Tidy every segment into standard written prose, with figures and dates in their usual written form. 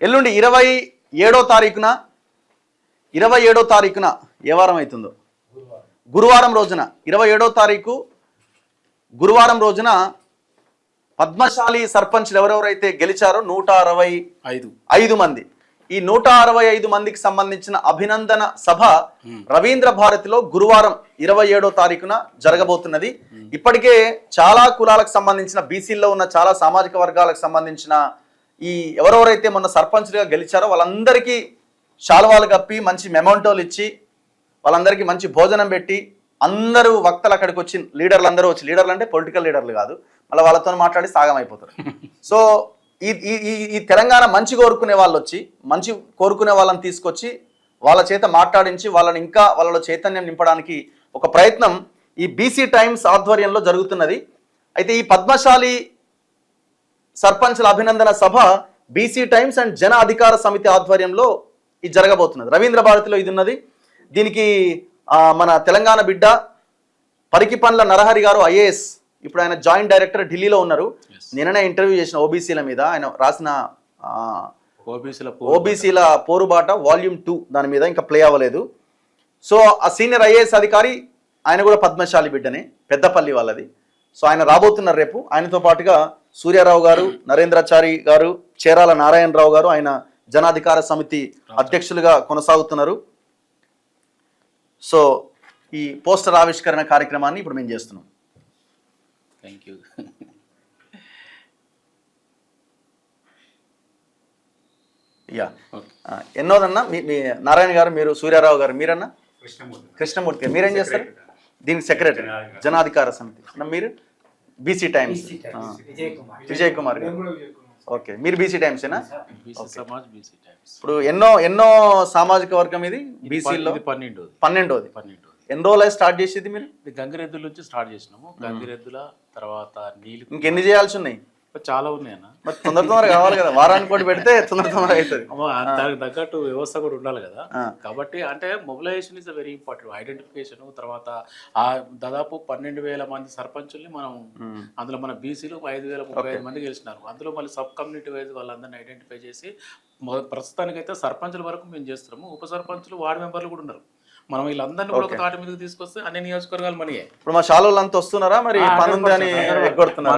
ఎల్లుండి 27వ తారీఖున ఏ వారం అవుతుందో గురువారం రోజున 27వ తారీఖు గురువారం రోజున పద్మశాలి సర్పంచ్లు ఎవరెవరైతే గెలిచారో 165 మంది, ఈ 165 మందికి సంబంధించిన అభినందన సభ రవీంద్ర భారతిలో గురువారం 27వ తారీఖున జరగబోతున్నది. ఇప్పటికే చాలా కులాలకు సంబంధించిన బీసీల్లో ఉన్న చాలా సామాజిక వర్గాలకు సంబంధించిన ఈ ఎవరెవరైతే మొన్న సర్పంచ్లుగా గెలిచారో వాళ్ళందరికీ శాలువాలు కప్పి మంచి మెమోంటోలు ఇచ్చి వాళ్ళందరికీ మంచి భోజనం పెట్టి అందరూ వక్తలు అక్కడికి వచ్చి లీడర్లు అందరూ వచ్చి, లీడర్లు అంటే పొలిటికల్ లీడర్లు కాదు, మళ్ళీ వాళ్ళతో మాట్లాడి సాగం అయిపోతారు. సో ఈ తెలంగాణ మంచి కోరుకునే వాళ్ళు వచ్చి మంచి కోరుకునే వాళ్ళని తీసుకొచ్చి వాళ్ళ చేత మాట్లాడించి వాళ్ళని ఇంకా వాళ్ళలో చైతన్యం నింపడానికి ఒక ప్రయత్నం ఈ బీసీ టైమ్స్ ఆధ్వర్యంలో జరుగుతున్నది. అయితే ఈ పద్మశాలి సర్పంచ్ల అభినందన సభ బీసీ టైమ్స్ అండ్ జన అధికార సమితి ఆధ్వర్యంలో ఇది జరగబోతున్నది. రవీంద్ర భారతిలో ఇది ఉన్నది. దీనికి మన తెలంగాణ బిడ్డ పరికిపండ్ల నరహరి గారు ఐఏఎస్, ఇప్పుడు ఆయన జాయింట్ డైరెక్టర్ ఢిల్లీలో ఉన్నారు. నిన్ననే ఇంటర్వ్యూ చేసిన ఓబీసీల మీద ఆయన రాసిన ఓబీసీల పోరుబాట వాల్యూమ్ 2 దాని మీద ఇంకా ప్లే అవ్వలేదు. సో ఆ సీనియర్ ఐఏఎస్ అధికారి ఆయన కూడా పద్మశాలి బిడ్డనే, పెద్దపల్లి వాళ్ళది. సో ఆయన రాబోతున్నారు రేపు. ఆయనతో పాటుగా సూర్యారావు గారు, నరేంద్రాచారి గారు, చేరాల నారాయణరావు గారు ఆయన జనాధికార సమితి అధ్యక్షులుగా కొనసాగుతున్నారు. సో ఈ పోస్టర్ ఆవిష్కరణ కార్యక్రమాన్ని ఇప్పుడు మేము చేస్తున్నాం. Thank you. యా ఎన్నోదన్నా మీ నారాయణ గారు, మీరు సూర్యారావు గారు, మీరన్నా కృష్ణమూర్తి గారు, మీరేం చేస్తారు? దీనికి సెక్రటరీ జనాధికార సమితి. మీరు బీసీ టైమ్స్ విజయ్ కుమార్ గారు. ఓకే, మీరు బీసీ టైమ్సేనా? ఇప్పుడు ఎన్నో సామాజిక వర్గం ఇది బీసీలో? 12వ. ఎన్ని రోజులు స్టార్ట్ చేసేది మీరు? గంగిరెద్దుల నుంచి స్టార్ట్ చేసినాము. గంగిరెద్దుల తర్వాత నీళ్ళు ఇంకెన్ని చేయాల్సి ఉన్నాయి? చాలా ఉన్నాయన్న. మరి తొందరగా కావాలి కదా, వారానికి కూడా పెడితే తొందరగా అవుతుంది. దానికి తగ్గట్టు వ్యవస్థ కూడా ఉండాలి కదా. కాబట్టి అంటే mobilisation is very important. Identification, తర్వాత దాదాపు 12,000 మంది సర్పంచుల్ని మనం అందులో మన బీసీలు 5,035 మంది గెలిచినారు. అందులో మళ్ళీ సబ్ కమ్యూనిటీ వైజ్ వాళ్ళందరినీ ఐడెంటిఫై చేసి ప్రస్తుతానికైతే సర్పంచుల వరకు మేము చేస్తున్నాము. ఉప సర్పంచులు, వార్డు మెంబర్లు కూడా ఉన్నారు. మనం వీళ్ళందరినీ కూడా ఒక తాటి మీదకి తీసుకొస్తే అన్ని నియోజకవర్గాలు మనయే. ఇప్పుడు మా శాలలో అంతా వస్తున్నారా? మరి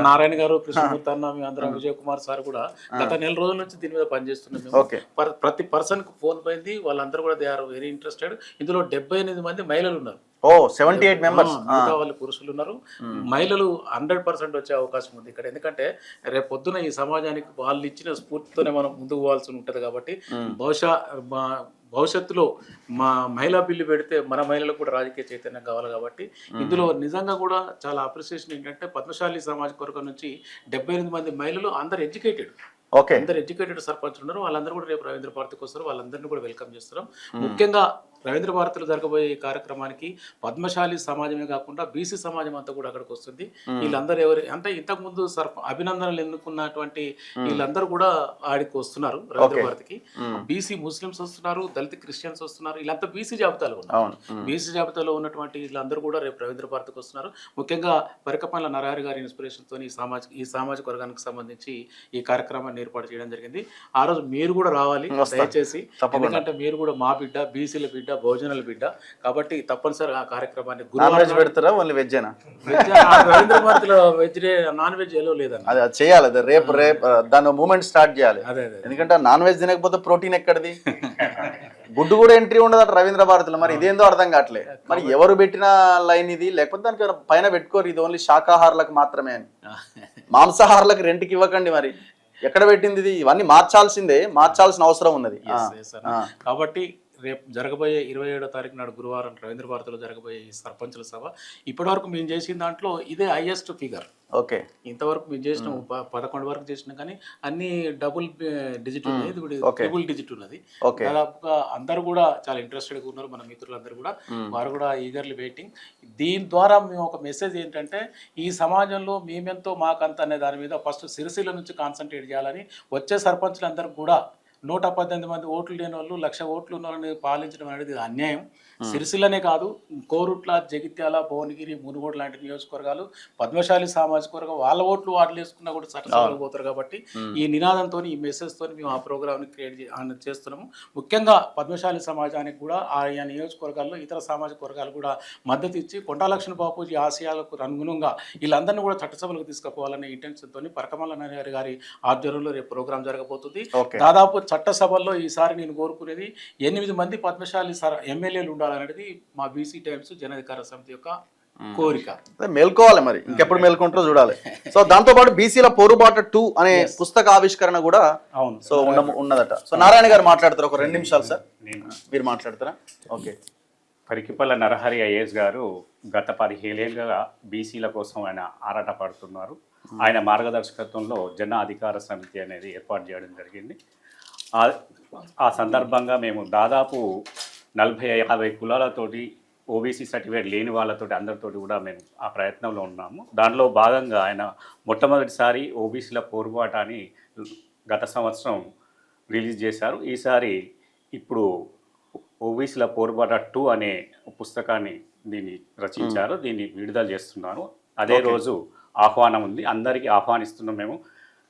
నారాయణ గారు, కృష్ణమూర్తి అన్న, మీ అందరం, విజయ్ కుమార్ సార్ కూడా గత నెల రోజుల నుంచి దీని మీద పనిచేస్తున్నాం. ప్రతి పర్సన్ కు ఫోన్ పోయింది. వాళ్ళందరూ కూడా దే ఆర్ వెరీ ఇంట్రెస్టెడ్. ఇందులో 78 మంది మహిళలు ఉన్నారు. 78 మెంబర్స్. వాళ్ళు పురుషులు ఉన్నారు. మహిళలు 100% వచ్చే అవకాశం ఉంది ఇక్కడ. ఎందుకంటే రేపు పొద్దున ఈ సమాజానికి వాళ్ళు ఇచ్చిన స్ఫూర్తితోనే మనం ముందుకు పోవాల్సి ఉంటుంది. కాబట్టి భవిష్యత్తులో మా మహిళా బిల్లు పెడితే మన మహిళలకు కూడా రాజకీయ చైతన్యం కావాలి. కాబట్టి ఇందులో నిజంగా కూడా చాలా అప్రిసియేషన్ ఏంటంటే పద్మశాలి సామాజిక వర్గం నుంచి 78 మంది మహిళలు, అందరు ఎడ్యుకేటెడ్. అందరు ఎడ్యుకేటెడ్ సర్పంచ్ ఉన్నారు. వాళ్ళందరూ కూడా రేపు రవీంద్ర భారతికి వస్తారు. వాళ్ళందరినీ కూడా వెల్కమ్ చేస్తున్నాం. ముఖ్యంగా రవీంద్ర భారతిలో జరగబోయే ఈ కార్యక్రమానికి పద్మశాలి సమాజమే కాకుండా బీసీ సమాజం అంతా కూడా అక్కడికి వస్తుంది. వీళ్ళందరూ అంటే ఇంతకుముందు అభినందనలు ఎన్నుకున్నటువంటి వీళ్ళందరూ కూడా ఆడికి వస్తున్నారు రవీంద్ర భారతికి. బీసీ ముస్లిమ్స్ వస్తున్నారు, దళిత క్రిస్టియన్స్ వస్తున్నారు. వీళ్ళంతా బీసీ జాబితాలో ఉన్నారు. బీసీ జాబితాలో ఉన్నటువంటి వీళ్ళందరూ కూడా రేపు రవీంద్ర భారతికి వస్తున్నారు. ముఖ్యంగా పరికపండ్ల నరహరి గారి ఇన్స్పిరేషన్ తో ఈ సామాజిక వర్గానికి సంబంధించి ఈ కార్యక్రమాన్ని ఏర్పాటు చేయడం జరిగింది. ఆ రోజు మీరు కూడా రావాలి దయచేసి. ఎందుకంటే మీరు కూడా మా బిడ్డ, బీసీల బిడ్డ, భోజనాల బిడ్డ. కాబట్టి తప్పనిసరిగా ఆ కార్యక్రమాన్ని పెడతారా? ఓన్లీ వెజ్ రవీంద్ర భారతిలో వెజ్, నాన్ వెజ్ ఎలా లేదన్న. అది చేయాలి. రేపు దాని మూమెంట్ స్టార్ట్ చేయాలి. ఎందుకంటే నాన్ వెజ్ తినకపోతే ప్రోటీన్ ఎక్కడిది? గుడ్డు కూడా ఎంట్రీ ఉండదట రవీంద్ర భారతిలో. మరి ఇదేందో అర్థం కావట్లేదు. మరి ఎవరు పెట్టిన లైన్ ఇది? లేకపోతే దానికి పైన పెట్టుకోరు, ఇది ఓన్లీ శాకాహారులకు మాత్రమే అని. మాంసాహారులకు రెంట్కి ఇవ్వకండి. మరి ఎక్కడ పెట్టింది ఇది? ఇవన్నీ మార్చాల్సిన అవసరం ఉన్నది. కాబట్టి రేపు జరగబోయే 27వ తారీఖు నాడు గురువారం రవీంద్ర భారతిలో జరగబోయే ఈ సర్పంచుల సభ ఇప్పటివరకు మేము చేసిన దాంట్లో ఇదే హైయెస్ట్ ఫిగర్. ఓకే, ఇంతవరకు మేము చేసిన 11 వరకు చేసినా కానీ అన్ని డబుల్ డిజిట్ ఉన్నాయి. ట్రిపుల్ డిజిట్ ఉన్నది. దాదాపుగా అందరూ కూడా చాలా ఇంట్రెస్టెడ్గా ఉన్నారు. మన మిత్రులందరూ కూడా వారు కూడా ఈగర్లీ వెయిటింగ్. దీని ద్వారా మేము ఒక మెసేజ్ ఏంటంటే ఈ సమాజంలో మేమెంతో మాకంత అనే దాని మీద ఫస్ట్ సిరిసిల్ల నుంచి కాన్సన్ట్రేట్ చేయాలని వచ్చే సర్పంచులందరూ కూడా 118 మంది ఓట్లు లేని వాళ్ళు 1,00,000 ఓట్లు ఉన్న వాళ్ళని పాలించడం అనేది ఇది అన్యాయం. సిరిసిల్లనే కాదు, కోరుట్ల, జగిత్యాల, భువనగిరి, మునుగోడు లాంటి నియోజకవర్గాలు పద్మశాలి సామాజిక వర్గం వాళ్ళ ఓట్లు వాళ్ళు వేసుకున్నా కూడా చట్టసభలకు పోతారు. కాబట్టి ఈ నినాదంతో, ఈ మెసేజ్తో మేము ఆ ప్రోగ్రామ్ని క్రియేట్ చేస్తున్నాము. ముఖ్యంగా పద్మశాలి సమాజానికి కూడా ఆయా నియోజకవర్గాల్లో ఇతర సామాజిక వర్గాలు కూడా మద్దతు ఇచ్చి కొండా లక్ష్మణ బాపూజీ ఆశయాలకు అనుగుణంగా వీళ్ళందరినీ కూడా చట్టసభలకు తీసుకుపోవాలనే ఇంటెన్షన్తో పరకమల్ల నరేంద్ర గారి ఆధ్వర్యంలో రేపు ప్రోగ్రాం జరగబోతుంది. దాదాపు చట్టసభల్లో ఈసారి నేను కోరుకునేది 8 మంది పద్మశాలి ఎమ్మెల్యేలు ఉండాలనేది మా బీసీ టైమ్స్ జనాధికార సమితి యొక్క కోరిక. మేల్కోవాలి, మరి ఇంకెప్పుడు మేల్కొంటారో చూడాలి. సో దాంతో పాటు బీసీల పోరుబాట 2 అనే పుస్తక ఆవిష్కరణ కూడా అవును సో ఉన్నదట. సో నారాయణ గారు మాట్లాడతారు, ఒక 2 నిమిషాలు సార్. మీరు మాట్లాడతారా? ఓకే. పరికిపల్ల నరహరి ఐఏఎస్ గారు గత 17 ఏళ్ళుగా బీసీల కోసం ఆయన ఆరాట పడుతున్నారు. ఆయన మార్గదర్శకత్వంలో జన అధికార సమితి అనేది ఏర్పాటు చేయడం జరిగింది. ఆ సందర్భంగా మేము దాదాపు 40-50 కులాలతోటి ఓబీసీ సర్టిఫికేట్ లేని వాళ్ళతోటి అందరితోటి కూడా మేము ఆ ప్రయత్నంలో ఉన్నాము. దానిలో భాగంగా ఆయన మొట్టమొదటిసారి ఓబీసీల పోరుబాట అని గత సంవత్సరం రిలీజ్ చేశారు. ఈసారి ఇప్పుడు ఓబీసీల పోరుబాట 2 అనే పుస్తకాన్ని దీన్ని రచించారు. దీన్ని విడుదల చేస్తున్నారు. అదే రోజు ఆహ్వానం ఉంది, అందరికీ ఆహ్వానిస్తున్నాం. మేము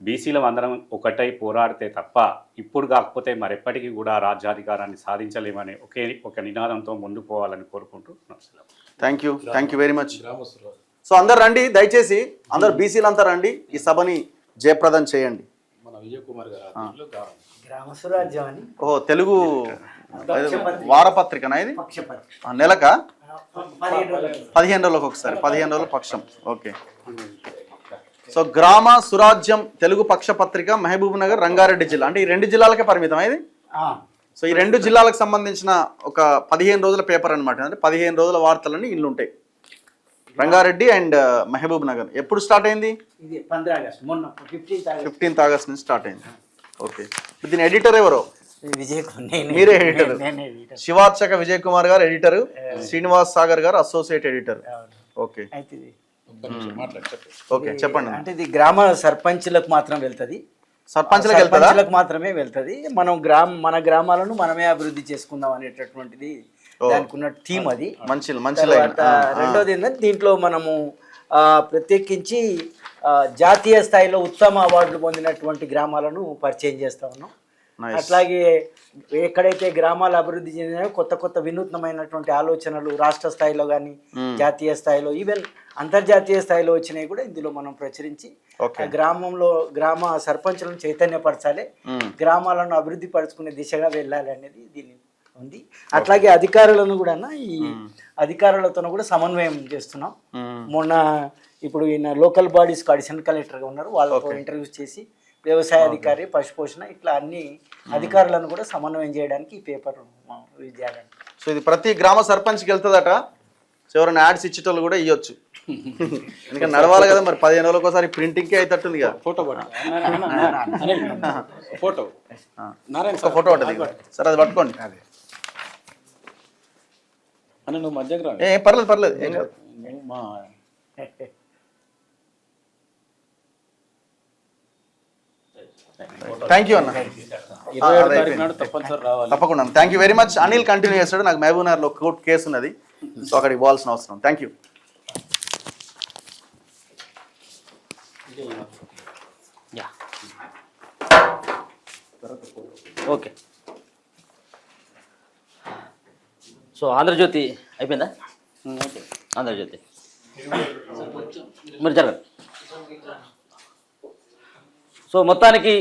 బీసీలం అందరం ఒకటై పోరాడితే తప్ప ఇప్పుడు కాకపోతే మరెప్పటికీ కూడా రాజ్యాధికారాన్ని సాధించలేమని ఒక నినాదంతో ముందుకు పోవాలని కోరుకుంటూ thank you very much. So అందరు రండి, దయచేసి అందరు బీసీలు అంతా రండి, ఈ సభని జయప్రదం చేయండి. మన విజయ్ కుమార్ గారు ఓహో, తెలుగు వారపత్రికనా ఇది? నెలక 15 రోజులకు ఒకసారి, 15 రోజుల పక్షం. ఓకే. సో గ్రామ సురాజ్యం తెలుగు పక్ష పత్రిక, మహబూబ్ నగర్, రంగారెడ్డి జిల్లా. అంటే ఈ 2 జిల్లాలకే పరిమితం ఇది. సో ఈ 2 జిల్లాలకు సంబంధించిన ఒక 15 రోజుల పేపర్ అనమాట. అంటే 15 రోజుల వార్తలన్నీ ఇల్లు ఉంటాయి. రంగారెడ్డి అండ్ మహబూబ్ నగర్. ఎప్పుడు స్టార్ట్ అయింది? 15th ఆగస్ట్ నుంచి స్టార్ట్ అయింది. ఓకే. దీని ఎడిటర్ ఎవరో? మీరే ఎడిటర్. శివార్చక విజయ్ కుమార్ గారు ఎడిటర్, శ్రీనివాస్ సాగర్ గారు అసోసియేట్ ఎడిటర్. ఓకే ఓకే, చెప్పండి. అంటే ఇది గ్రామ సర్పంచ్లకు మాత్రం వెళ్తుంది, సర్పంచ్లకు మాత్రమే వెళ్తుంది. మనం మన గ్రామాలను మనమే అభివృద్ధి చేసుకుందాం అనేటటువంటిది దానికి ఉన్న థీమ్. అది మంచి. రెండోది ఏంటంటే దీంట్లో మనము ప్రత్యేకించి జాతీయ స్థాయిలో ఉత్తమ అవార్డులు పొందినటువంటి గ్రామాలను పరిచయం చేస్తా ఉన్నాం. అట్లాగే ఎక్కడైతే గ్రామాల అభివృద్ధి చెందినాయో కొత్త వినూత్నమైనటువంటి ఆలోచనలు రాష్ట్ర స్థాయిలో కానీ జాతీయ స్థాయిలో ఈవెన్ అంతర్జాతీయ స్థాయిలో వచ్చినాయి కూడా ఇందులో మనం ప్రచురించి గ్రామ సర్పంచులను చైతన్యపరచాలి, గ్రామాలను అభివృద్ధి పరుచుకునే దిశగా వెళ్ళాలి అనేది దీని ఉంది. అట్లాగే అధికారులను కూడా ఈ అధికారులతో కూడా సమన్వయం చేస్తున్నాం. మొన్న ఇప్పుడు ఈయన లోకల్ బాడీస్కి అడిషనల్ కలెక్టర్గా ఉన్నారు, వాళ్ళతో ఇంటర్వ్యూస్ చేసి వ్యవసాయ అధికారి, పశుపోషణ ఇట్లా అన్ని అధికారులను కూడా సమన్వయం చేయడానికి ఈ పేపర్ యూజ్ చేయాలండి. సో ఇది ప్రతి గ్రామ సర్పంచ్కి వెళ్తుందట. ఎవరైనా యాడ్స్ ఇచ్చేటోళ్ళు కూడా ఇవ్వచ్చు, ఎందుకంటే నడవాలి కదా మరి. 15 రోజులకు ఒకసారి ప్రింటింగ్కే అవుతుంది కదా. ఫోటో ఫోటో ఉంటుంది సార్, అది పట్టుకోండి. అని నువ్వు మధ్యకి రా. పర్లేదు ఏం కాదు. థ్యాంక్ యూ అన్న, తప్పకుండా. Thank you very much. Anil continue చేస్తాడు. నాకు మహబూబ్ నగర్లో కోర్టు కేసు ఉన్నది, సో అక్కడికి పోవాల్సిన అవసరం. Thank you. Okay. So Andhra Jyothy అయిపోయిందా? ఆంధ్రజ్యోతి మరి జరగదు. సో మొత్తానికి